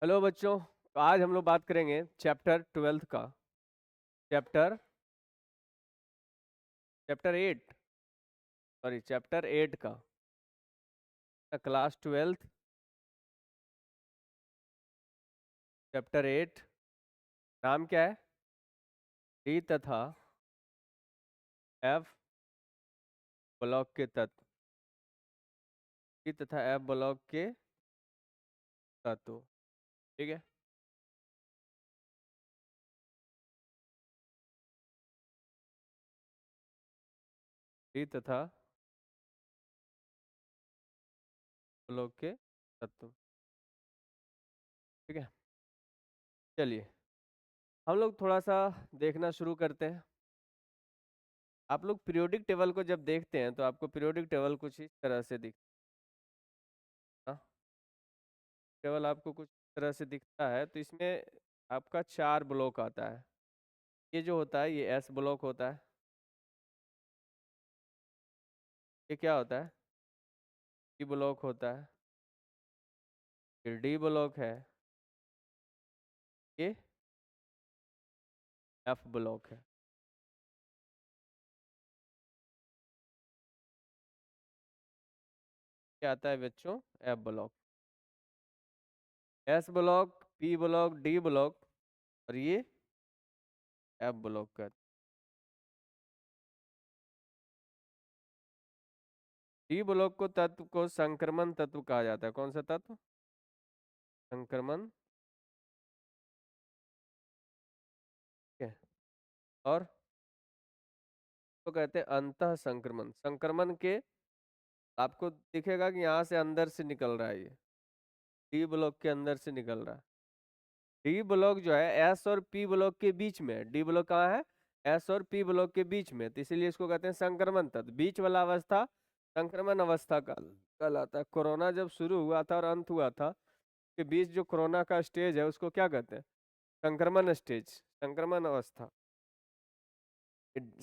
Hello बच्चों। तो आज हम लोग बात करेंगे चैप्टर 12 का। चैप्टर चैप्टर 8, सॉरी चैप्टर 8 का। Class 12, chapter 8। नाम क्या है? डी तथा एफ ब्लॉक के तत्व। डी तथा एफ ब्लॉक के तत्व। ठीक है। डी तथा ब्लॉक के तत्व। ठीक है। चलिए हम लोग थोड़ा सा देखना शुरू करते हैं। आप लोग पीरियोडिक टेबल को जब देखते हैं तो आपको पीरियोडिक टेबल कुछ इस तरह से दिखता। टेबल आपको कुछ इस तरह से दिखता है। तो इसमें आपका 4 ब्लॉक आता है। ये जो होता है ये एस ब्लॉक होता है। ये क्या होता है? डी ब्लॉक होता है। फिर डी ब्लॉक है। ये एफ ब्लॉक है। क्या आता है बच्चों? F block. S block, P block, D block और ये एफ ब्लॉक का। डी ब्लॉक को तत्व को संक्रमण तत्व कहा जाता है। कौन सा तत्व? संक्रमण। ठीक है। और तो कहते हैं अंतः संक्रमण। संक्रमण के आपको दिखेगा कि यहाँ से अंदर से निकल रहा है। ये डी ब्लॉक के अंदर से निकल रहा है। डी ब्लॉक जो है एस और पी ब्लॉक के बीच में है। डी ब्लॉक कहाँ है? एस और पी ब्लॉक के बीच में। तो इसीलिए इसको कहते हैं संक्रमण तत्व। बीच वाला अवस्था संक्रमण अवस्था का कहलाता है। कोरोना जब शुरू हुआ था और अंत हुआ था के बीच जो कोरोना का स्टेज है उसको क्या कहते हैं? संक्रमण स्टेज, संक्रमण अवस्था।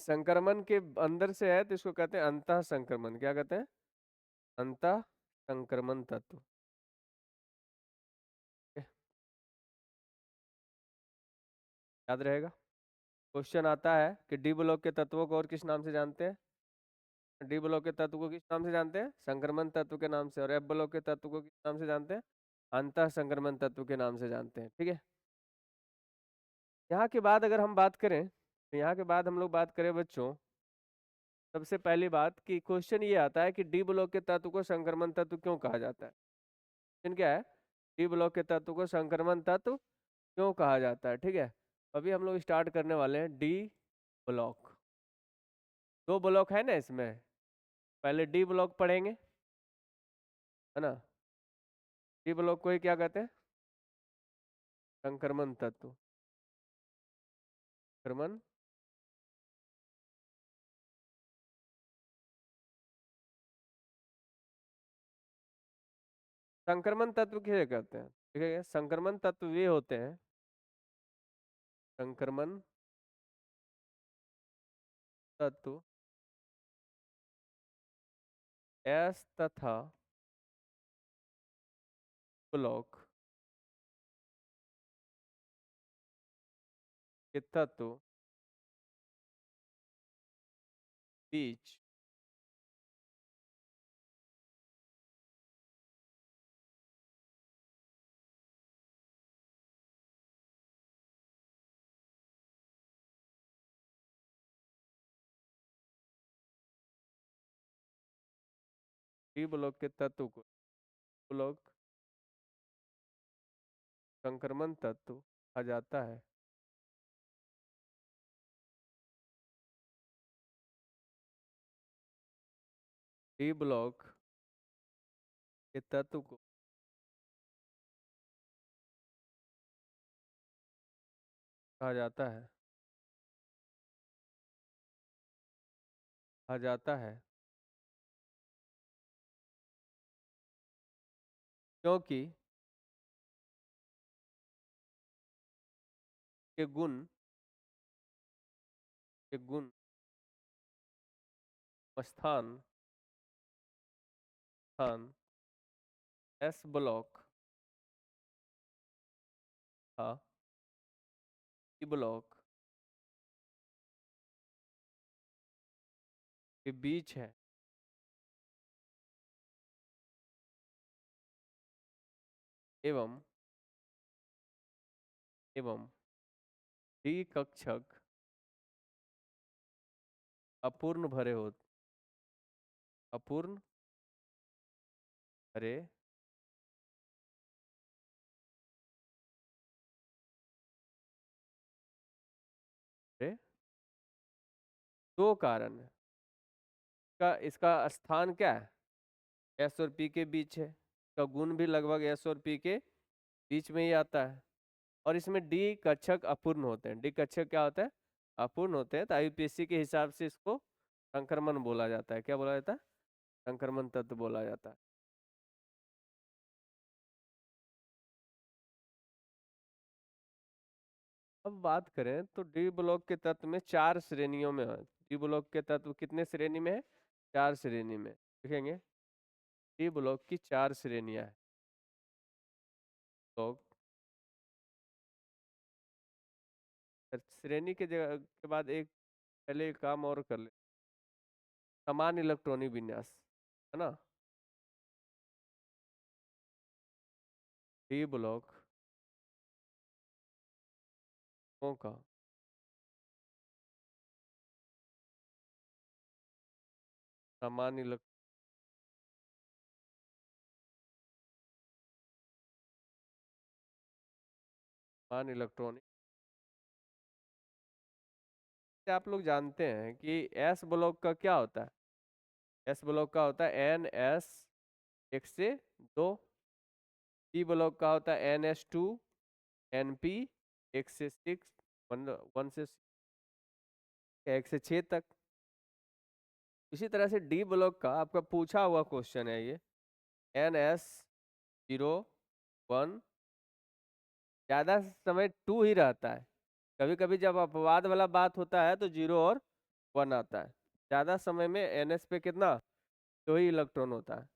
संक्रमण के अंदर से है तो इसको कहते हैं अंतः संक्रमण। क्या कहते हैं? अंतः संक्रमण तत्व। याद रहेगा। क्वेश्चन आता है कि डी ब्लॉक के तत्वों को और किस नाम से जानते हैं? डी ब्लॉक के तत्व को किस नाम से जानते हैं? संक्रमण तत्व के नाम से। और एफ ब्लॉक के तत्व को किस नाम से जानते हैं? अंतः संक्रमण तत्व के नाम से जानते हैं। ठीक है। यहाँ के बाद अगर हम बात करें तो यहाँ के बाद हम लोग बात करें बच्चों, सबसे पहली बात कि क्वेश्चन ये आता है कि डी ब्लॉक के तत्व को संक्रमण तत्व क्यों कहा जाता है? क्वेश्चन क्या है? डी ब्लॉक के तत्व को संक्रमण तत्व क्यों कहा जाता है? ठीक है। अभी हम लोग स्टार्ट करने वाले हैं डी ब्लॉक। 2 ब्लॉक है ना इसमें। पहले डी ब्लॉक पढ़ेंगे, है ना। डी ब्लॉक को ही क्या कहते हैं? संक्रमण तत्व। संक्रमण संक्रमण तत्व किसे कहते हैं? ठीक है। संक्रमण तत्व वे होते हैं, संक्रमण तत्व एस तथा ब्लॉक के तत्व बीच डी ब्लॉक के तत्व को ब्लॉक संक्रमण तत्व कहा जाता है। डी ब्लॉक के तत्व को कहा जाता है, कहा जाता है क्योंकि के गुण के गुण स्थान स्थान एस ब्लॉक हाँ, डी ब्लॉक के बीच है एवं एवं डी कक्षक अपूर्ण भरे हो अपूर्ण भरे भरे दो कारण है। इसका स्थान क्या है? एस और पी के बीच है। इसका गुण भी लगभग एस और पी के बीच में ही आता है। और इसमें डी कक्षक अपूर्ण होते हैं। डी कक्षक क्या होता है? अपूर्ण होते हैं। तो आईयूपीएससी के हिसाब से इसको संक्रमण बोला जाता है। क्या बोला जाता है? संक्रमण तत्व बोला जाता है। अब बात करें तो डी ब्लॉक के तत्व में 4 श्रेणियों में है। डी ब्लॉक के तत्व कितने श्रेणी में है? 4 श्रेणी में देखेंगे। डी ब्लॉक की 4 श्रेणियां है। तो श्रेणी के जगह के बाद एक पहले एक काम और कर ले। समान इलेक्ट्रॉनिक विन्यास है ना। डी ब्लॉक का समान इलेक्ट्रॉनिक आप लोग जानते हैं कि एस ब्लॉक का क्या होता है? एस ब्लॉक का होता है NS 1 से 2। पी ब्लॉक का होता है NS2 NP 1 से 6 1 से 6 तक। इसी तरह से डी ब्लॉक का आपका पूछा हुआ क्वेश्चन है ये। NS0 1 ज्यादा समय 2 ही रहता है। कभी कभी जब अपवाद वाला बात होता है तो 0 और 1 आता है। ज्यादा समय में NS पे कितना? 2 ही इलेक्ट्रॉन होता है।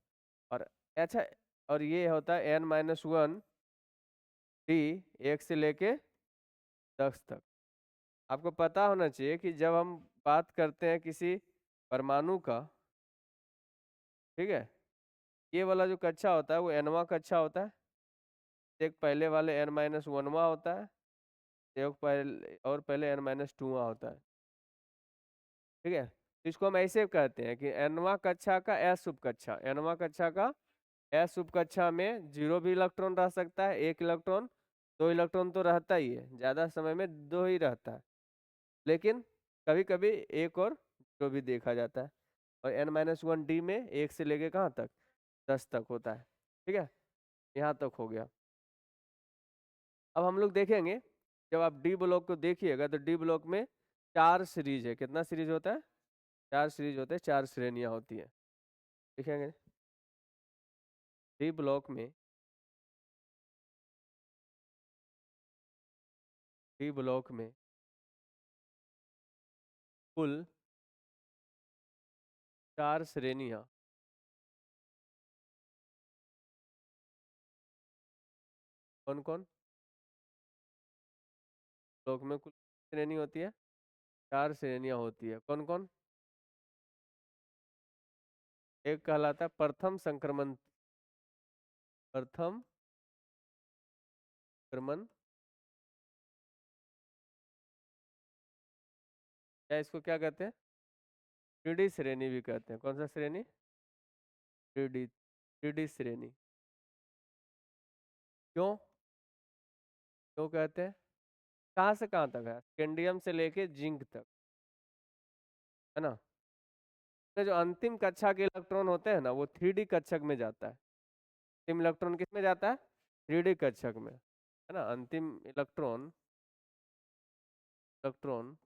और अच्छा, और ये होता है N-1 डी 1 से लेके 10 तक। आपको पता होना चाहिए कि जब हम बात करते हैं किसी परमाणु का, ठीक है, ये वाला जो कक्षा होता है वो nवां कक्षा होता है। एक पहले वाले N-1वां होता है। एक पहले और पहले N-2वां होता है। ठीक है, तो इसको हम ऐसे कहते हैं कि nवां कक्षा का एस उपकक्षा, nवां कक्षा का एस उपकक्षा में 0 भी इलेक्ट्रॉन रह सकता है, 1 इलेक्ट्रॉन, 2 इलेक्ट्रॉन तो रहता ही है। ज्यादा समय में 2 ही रहता है। लेकिन कभी कभी एक और जो भी देखा जाता है। और N-1 डी में 1 से लेके कहाँ तक? 10 तक होता है। ठीक है, यहाँ तक हो गया। अब हम लोग देखेंगे, जब आप डी ब्लॉक को देखिएगा तो डी ब्लॉक में 4 सीरीज है। कितना सीरीज होता है? 4 सीरीज होते हैं, 4 श्रेणियां होती है। देखेंगे डी ब्लॉक में, डी ब्लॉक में कुल 4 श्रेणियां। कौन कौन? ब्लॉक में कुल श्रेणी होती है? 4 श्रेणियां होती है। कौन कौन? एक कहलाता है प्रथम संक्रमण, प्रथम संक्रमण, या इसको क्या कहते हैं? 3D श्रेणी भी कहते हैं। कौन सा श्रेणी? 3D, 3D श्रेणी। क्यों? क्यों कहते हैं? कहाँ से कहाँ तक है? स्कैंडियम से लेके जिंक तक, है ना। तो जो अंतिम कक्षा के इलेक्ट्रॉन होते हैं ना, वो 3D कक्षक में जाता है। अंतिम इलेक्ट्रॉन किस में जाता है? 3D कक्षक में, है ना। अंतिम इलेक्ट्रॉन, इलेक्ट्रॉन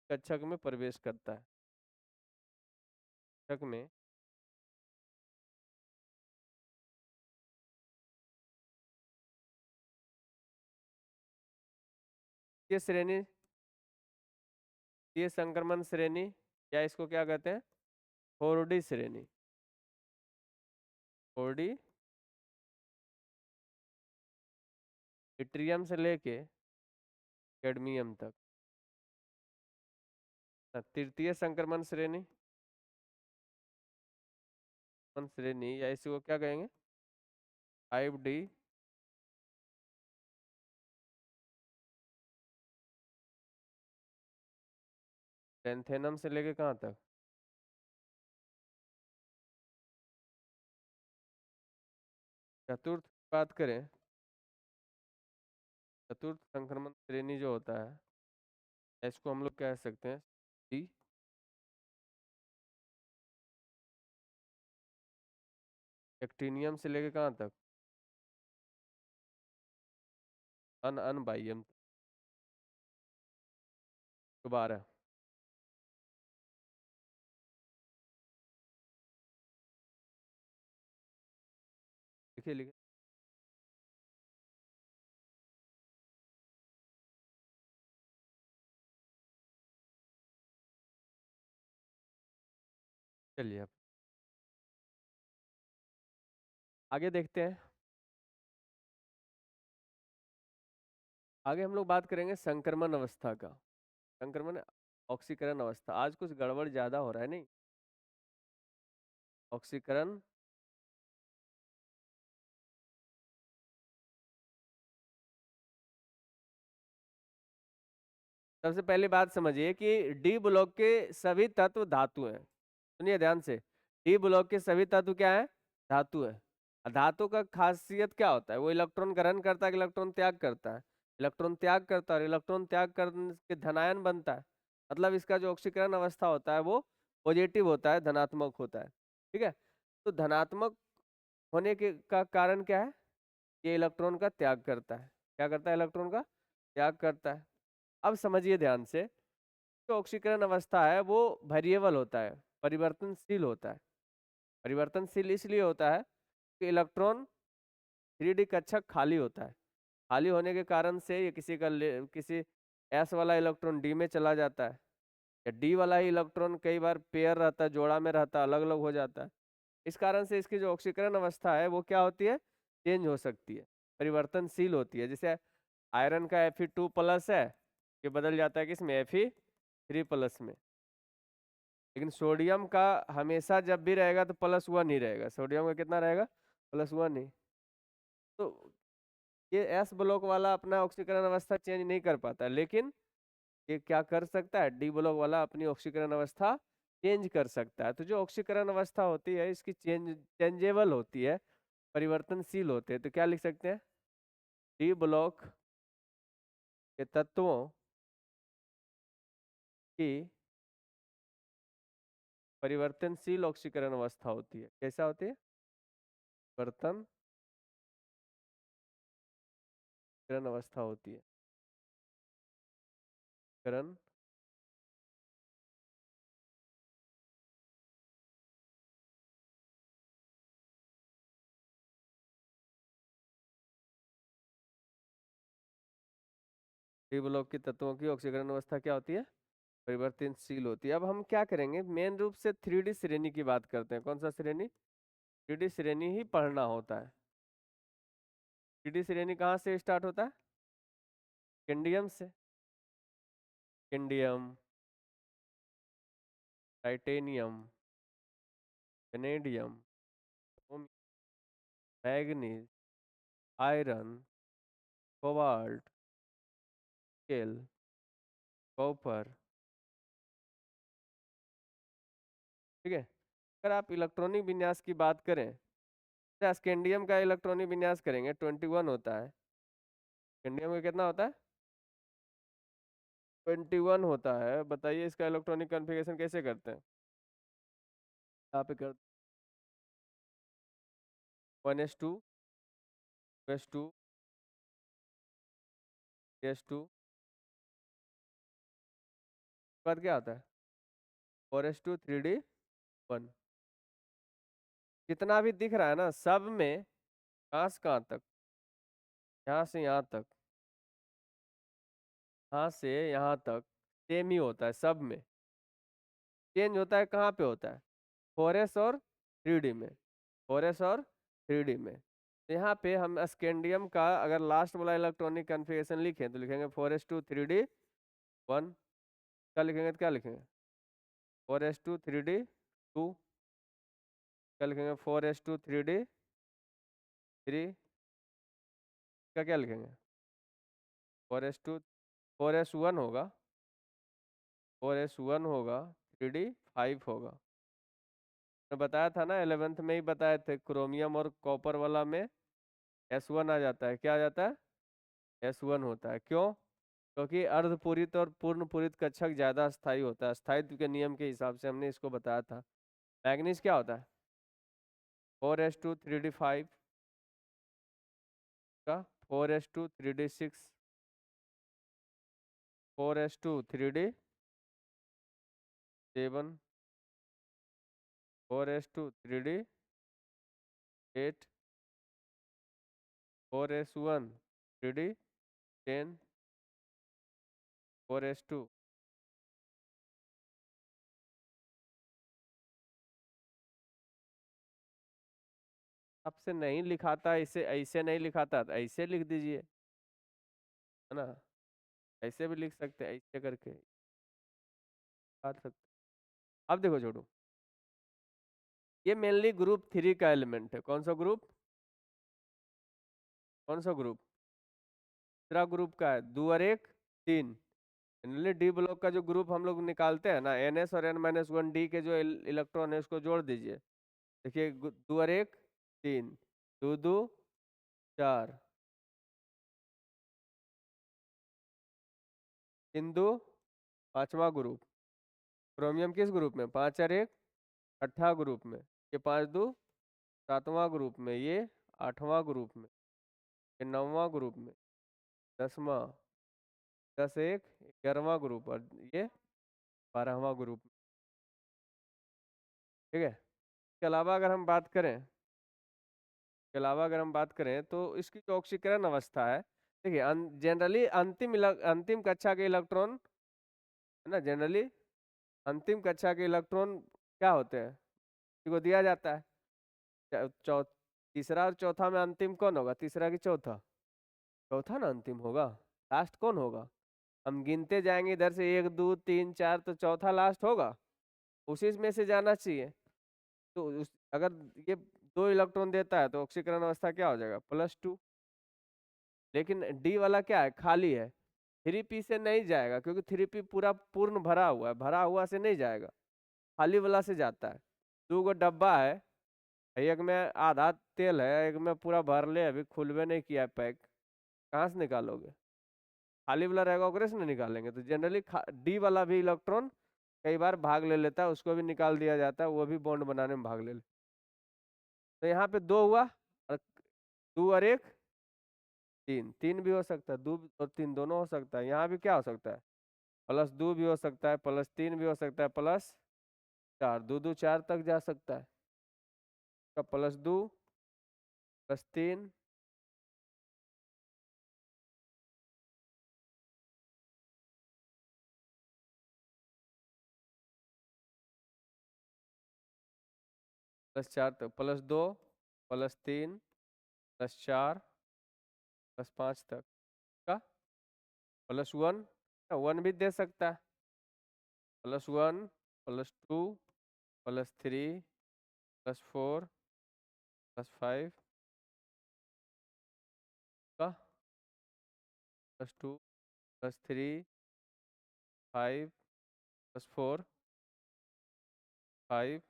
कक्षक में प्रवेश करता है। कक्षक में ये श्रेणी, ये संक्रमण श्रेणी, या इसको क्या कहते हैं? 4D श्रेणी, 4D इट्रियम से लेके कैडमियम तक। तृतीय संक्रमण श्रेणी, श्रेणी या इसी को क्या कहेंगे, 5D। टेंथेनम से लेके कहाँ तक, चतुर्थ बात करें, चतुर्थ संक्रमण श्रेणी जो होता है इसको हम लोग कह सकते हैं डी। एक्टिनियम से लेके कहाँ तक, अनबाइयम। दोबारा लिखिए लिखिए। चलिए अब आगे देखते हैं। आगे हम लोग बात करेंगे संक्रमण अवस्था का। संक्रमण, ऑक्सीकरण अवस्था। आज कुछ गड़बड़ ज्यादा हो रहा है नहीं, ऑक्सीकरण सबसे पहली बात समझिए कि डी ब्लॉक के सभी तत्व धातु हैं। सुनिए ध्यान से, डी ब्लॉक के सभी तत्व क्या है, धातु है। धातु का खासियत क्या होता है, वो इलेक्ट्रॉन ग्रहण करता है कि इलेक्ट्रॉन त्याग करता है, इलेक्ट्रॉन त्याग करता है, और इलेक्ट्रॉन त्याग करने के धनायन बनता है। मतलब इसका जो ऑक्सीकरण अवस्था होता है वो पॉजिटिव होता है, धनात्मक होता है। ठीक है, तो धनात्मक होने के का कारण क्या है, ये इलेक्ट्रॉन का त्याग करता है। क्या करता है, इलेक्ट्रॉन का त्याग करता है। अब समझिए ध्यान से, जो ऑक्सीकरण अवस्था है वो वेरिएबल होता है, परिवर्तनशील होता है। परिवर्तनशील इसलिए होता है कि इलेक्ट्रॉन 3D कक्षक खाली होता है। खाली होने के कारण से ये किसी एस वाला इलेक्ट्रॉन डी में चला जाता है, या डी वाला ही इलेक्ट्रॉन कई बार पेयर रहता है, जोड़ा में रहता है, अलग अलग हो जाता है। इस कारण से इसकी जो ऑक्सीकरण अवस्था है वो क्या होती है, चेंज हो सकती है, परिवर्तनशील होती है। जैसे आयरन का Fe2+ है, ये बदल जाता है किसमें, Fe3+ में। लेकिन सोडियम का हमेशा जब भी रहेगा तो +1 ही रहेगा। सोडियम का कितना रहेगा, +1 ही। तो ये एस ब्लॉक वाला अपना ऑक्सीकरण अवस्था चेंज नहीं कर पाता, लेकिन ये क्या कर सकता है, डी ब्लॉक वाला अपनी ऑक्सीकरण अवस्था चेंज कर सकता है। तो जो ऑक्सीकरण अवस्था होती है इसकी चेंजेबल होती है, परिवर्तनशील होते हैं। तो क्या लिख सकते हैं, डी ब्लॉक के तत्वों की परिवर्तनशील ऑक्सीकरण अवस्था होती है। कैसा होती है, परिवर्तनशील अवस्था होती है, करण डी ब्लॉक के तत्वों की ऑक्सीकरण अवस्था क्या होती है, परिवर्तनशील होती है। अब हम क्या करेंगे, मेन रूप से 3D श्रेणी की बात करते हैं। कौन सा श्रेणी, 3D श्रेणी ही पढ़ना होता है। 3D श्रेणी कहाँ से स्टार्ट होता है, कैडमियम से। Cadmium, titanium, vanadium, manganese, iron, cobalt, nickel, copper. ठीक है, अगर आप इलेक्ट्रॉनिक विन्यास की बात करें, स्कैंडियम का इलेक्ट्रॉनिक विन्यास करेंगे 21 होता है। स्कैंडियम का कितना होता है, 21 होता है। बताइए इसका इलेक्ट्रॉनिक कॉन्फ़िगरेशन कैसे करते हैं, यहाँ पे कर 1s2 2s2 3s2, बाद क्या आता है 4s2 3d1। जितना भी दिख रहा है ना सब में, कहाँ से कहाँ तक, यहाँ से यहाँ तक, यहाँ से यहाँ तक सेम ही होता है सब में। चेंज होता है कहाँ पे होता है, 4s और 3d में, 4s और 3d में। यहाँ पे हम स्कैंडियम का अगर लास्ट वाला इलेक्ट्रॉनिक कन्फिगरेशन लिखें तो लिखेंगे 4s2 3d1। क्या लिखेंगे तो क्या लिखेंगे 4s2 3d2। क्या लिखेंगे 4s2 3d3 का क्या लिखेंगे 4s1 होगा 4s1 होगा 3d5 होगा। मैं बताया था ना 11th में ही बताए थे क्रोमियम और कॉपर वाला में S1 आ जाता है। क्या आ जाता है S1 होता है। क्यों? क्योंकि अर्धपूरित और पूर्ण पूरित कक्षक ज्यादा स्थायी होता है। स्थायित्व के नियम के हिसाब से हमने इसको बताया था। मैग्नीज क्या होता है 4s2 3d5 का 4s2 3d6 4s2 3d7 4s2 3d8 4s1 3d10 4s2। आपसे नहीं लिखाता इसे ऐसे नहीं लिखाता तो ऐसे लिख दीजिए, है ना। ऐसे भी लिख सकते हैं ऐसे करके बात सकते। अब देखो छोटू, ये मेनली ग्रुप 3 का एलिमेंट है। कौन सा ग्रुप? कौन सा ग्रुप? तीसरा ग्रुप का है। 2 और 1 3। जनरली डी ब्लॉक का जो ग्रुप हम लोग निकालते हैं ना, NS और N-1 डी के जो इलेक्ट्रॉन है उसको जोड़ दीजिए। देखिए 2 और 1 3, 2 2 4, 3 2 पांचवा ग्रुप। क्रोमियम किस ग्रुप में? 5 और 1 छठा ग्रुप में। ये 5 2 सातवां ग्रुप में। ये 8वां ग्रुप में। ये 9वां ग्रुप में। 10वां। 10 1 11वां ग्रुप। और ये 12वां ग्रुप। ठीक है। इसके अलावा अगर हम बात करें, तो इसकी जो ऑक्सीकरण अवस्था है, देखिए जनरली अंतिम कक्षा के इलेक्ट्रॉन, है ना, जनरली अंतिम कक्षा के इलेक्ट्रॉन क्या होते हैं, इनको दिया जाता है। तीसरा और चौथा में अंतिम कौन होगा? तीसरा कि चौथा? चौथा ना अंतिम होगा। लास्ट कौन होगा? हम गिनते जाएंगे इधर से 1 2 3 4, तो चौथा लास्ट होगा। उसी में से जाना चाहिए। तो अगर ये 2 इलेक्ट्रॉन देता है तो ऑक्सीकरण अवस्था क्या हो जाएगा? +2। लेकिन डी वाला क्या है? खाली है। 3p से नहीं जाएगा क्योंकि 3p पूरा पूर्ण भरा हुआ है। भरा हुआ से नहीं जाएगा, खाली वाला से जाता है। 2 गो डब्बा है, एक में आधा तेल है, एक में पूरा भर ले, अभी खुलवे नहीं किया है पैक। कहाँ से निकालोगे? खाली वाला रहेगा ओकरे से नहीं निकालेंगे। तो जनरली डी वाला भी इलेक्ट्रॉन कई बार भाग ले लेता है, उसको भी निकाल दिया जाता है, वो भी बॉन्ड बनाने में भाग ले ले। तो यहाँ पे 2 हुआ, और 2 और 1 3। 3 भी हो सकता है, 2 और 3 दोनों हो सकता है। यहाँ भी क्या हो सकता है? +2 भी हो सकता है, +3 भी हो सकता है, +4, 2 2 4 तक जा सकता है। का +2 +3 +4 तक, +2 +3 +4 +5 तक का +1। 1 भी दे सकता है। +1 +2 +3 +4 +5 का +2 +3 5 +4 5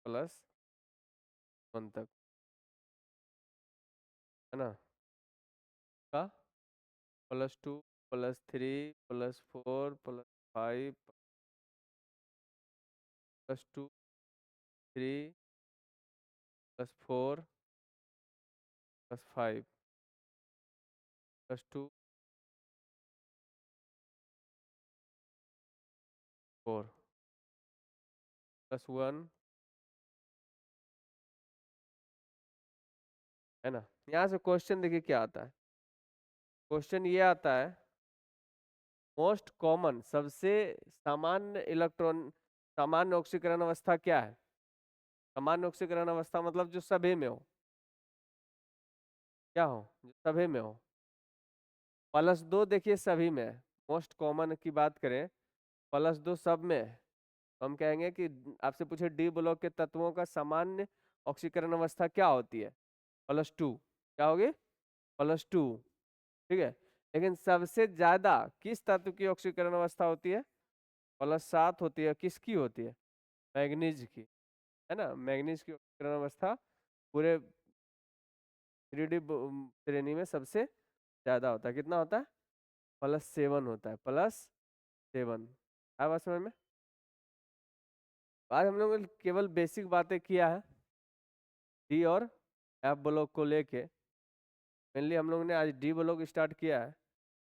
+1 तक, है ना। का +2 +3 +4 +5 +2 3 +4 +5 +2 4 +1, है ना। यहाँ से क्वेश्चन देखिए क्या आता है। क्वेश्चन ये आता है, मोस्ट कॉमन, सबसे सामान्य इलेक्ट्रॉन, सामान्य ऑक्सीकरण अवस्था क्या है? सामान्य ऑक्सीकरण अवस्था मतलब जो सभी में हो। क्या हो, जो सभी में हो। +2 देखिए सभी में है, मोस्ट कॉमन की बात करें, +2 सब में है। तो हम कहेंगे कि आपसे पूछे डी ब्लॉक के तत्वों का सामान्य ऑक्सीकरण अवस्था क्या होती है, +2। क्या होगी, +2। ठीक है। लेकिन सबसे ज्यादा किस तत्व की ऑक्सीकरण अवस्था होती है, +7 होती है। किसकी होती है, मैग्नीज की, है ना। मैग्नीज की ऑक्सीकरण अवस्था पूरे 3D श्रेणी में सबसे ज्यादा होता है। कितना होता है, +7 होता है, +7। है बात समझ में। आज हम लोग ने केवल बेसिक बातें किया है डी और एफ ब्लॉक को लेके। मेनली हम लोग ने आज डी ब्लॉक स्टार्ट किया है।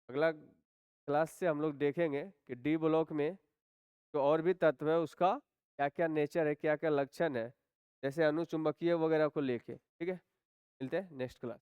अगला क्लास से हम लोग देखेंगे कि डी ब्लॉक में जो और भी तत्व है उसका क्या क्या नेचर है, क्या क्या लक्षण है, जैसे अनुचुंबकीय वगैरह को लेके। ठीक है, मिलते हैं नेक्स्ट क्लास।